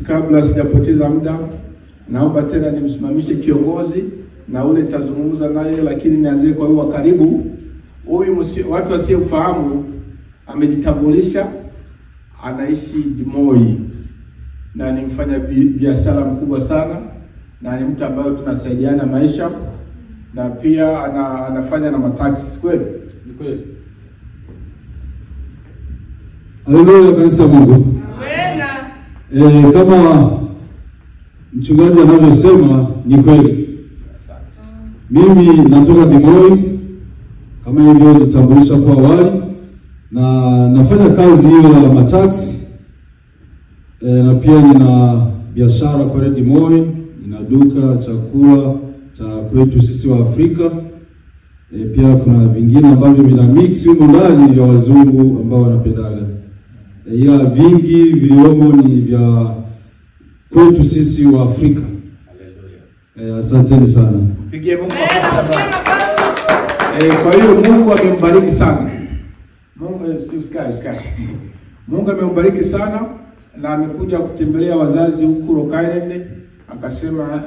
kabla sijapoteza muda, naomba tena nimsimamishe kiongozi na ule tazungumza naye, lakini nianze kwa huyu karibu. Huyu watu wasiofahamu amejitambulisha, anaishi Dimoi na ni mfanya biashara mkubwa sana na ni mtu ambaye tunasaidiana maisha, na pia anafanya na mataxi. Kweli? Ni kweli. Haleluya, kanisa Mungu. Amen. Kama mchungaji anavyosema ni kweli. Mimi natoka Dimoi kama hivyo jitambulisha kwa awali, na nafanya kazi hiyo ya mataxi. Na pia nina biashara kwa Dimoi, nina duka chakula cha kwetu sisi wa Afrika. Pia kuna vingine ambavyo vina mix huko ndani vya wazungu ambao wanapendaga. Ila vingi viliomo ni vya kwetu sisi wa Afrika. Haleluya. Asanteni sana. Pigie Mungu makofi. Kwa hiyo Mungu amembariki sana. Mungu amembariki sana na amekuja kutembelea wazazi huku Rokairene, akasema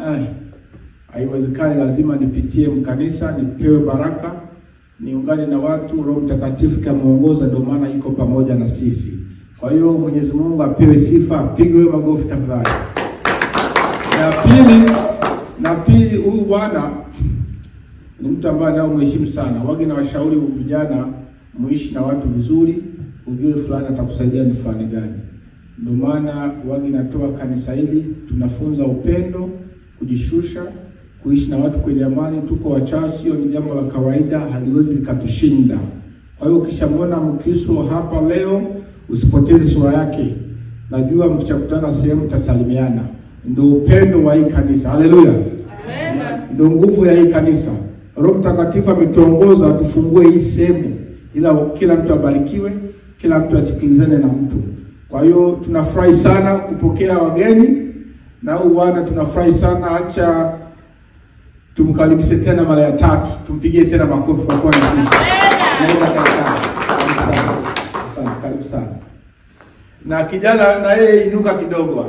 haiwezekani, lazima nipitie mkanisa, nipewe baraka, niungane na watu, Roho Mtakatifu kamuongoza, ndio maana yuko pamoja na sisi. Kwa hiyo Mwenyezi Mungu apewe sifa, apigwe makofi tafadhali. Na pili huyu bwana ni mtu ambaye nao mheshimu sana. Wage na washauri vijana muishi na watu vizuri, ujue fulani atakusaidia ni fulani gani. Ndio maana wage natoa kanisa hili, tunafunza upendo, kujishusha, kuishi na watu kwenye amani. Tuko wachache, hiyo ni jambo la kawaida, haliwezi likatushinda. Kwa hiyo ukishamwona Mkristo hapa leo, usipoteze sura yake. Najua mkichakutana sehemu tasalimiana. Ndio upendo wa hii kanisa. Haleluya. Amen. Ndio nguvu ya hii kanisa. Roho Mtakatifu ametuongoza tufungue hii sehemu, ila kila mtu abarikiwe, kila mtu asikilizane na mtu. Kwa hiyo tunafurahi sana kupokea wageni, na huyu bwana tunafurahi sana. Acha tumkaribishe tena mara ya tatu, tumpigie tena makofi kwa kuwa na sisi. Asante, karibu sana. Na kijana na yeye inuka kidogo.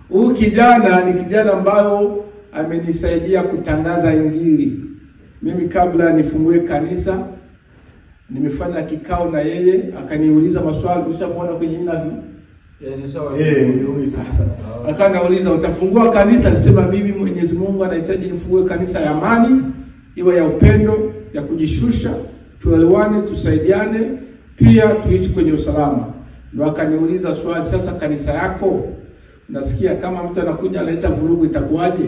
Huyu kijana ni kijana ambayo amenisaidia kutangaza Injili. Mimi kabla nifungue kanisa nimefanya kikao na yeye, akaniuliza maswali. Ushamuona kwenye interview? Ni sawa. Ndio sasa. Akaniuliza utafungua kanisa? Nisema mimi Mwenyezi Mungu anahitaji nifungue kanisa ya amani, iwe ya upendo, ya kujishusha, tuelewane, tusaidiane, pia tuishi kwenye usalama. Ndio akaniuliza swali, sasa kanisa yako nasikia kama mtu anakuja analeta vurugu itakuwaje?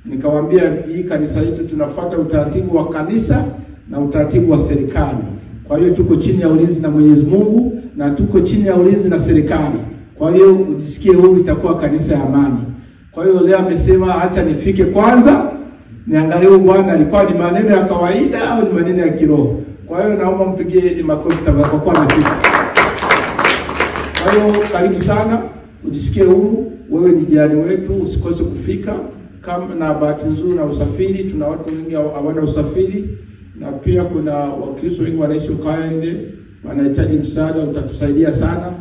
Nikamwambia hii kanisa yetu tunafuata utaratibu wa kanisa na utaratibu wa serikali. Kwa hiyo tuko chini ya ulinzi na Mwenyezi Mungu na tuko chini ya ulinzi na serikali. Kwa hiyo ujisikie huru, itakuwa kanisa ya amani. Kwa hiyo leo amesema acha nifike kwanza niangalie huyu bwana alikuwa ni maneno ya kawaida au ni maneno ya kiroho. Kwa hiyo naomba mpigie makofi kwa kuwa amefika. Kwa hiyo karibu sana, ujisikie huru, wewe ni jirani wetu, usikose kufika. Kama na bahati nzuri na usafiri, tuna watu wengi hawana usafiri, na pia kuna Wakristo wengi wanaishi Ukaende, wanahitaji msaada, utatusaidia sana.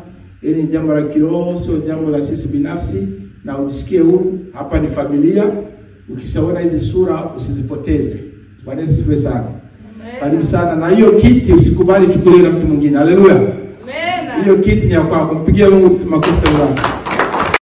Hili ni jambo la kiroho, sio jambo la sisi binafsi, na ujisikie huru. Hapa ni familia. Ukishaona hizi sura usizipoteze. Bwana asifiwe sana. Karibu sana. Na hiyo kiti usikubali chukuliwe na mtu mwingine. Haleluya. Amen. Hiyo kiti ni ya kwako. Mpigie Mungu makofi.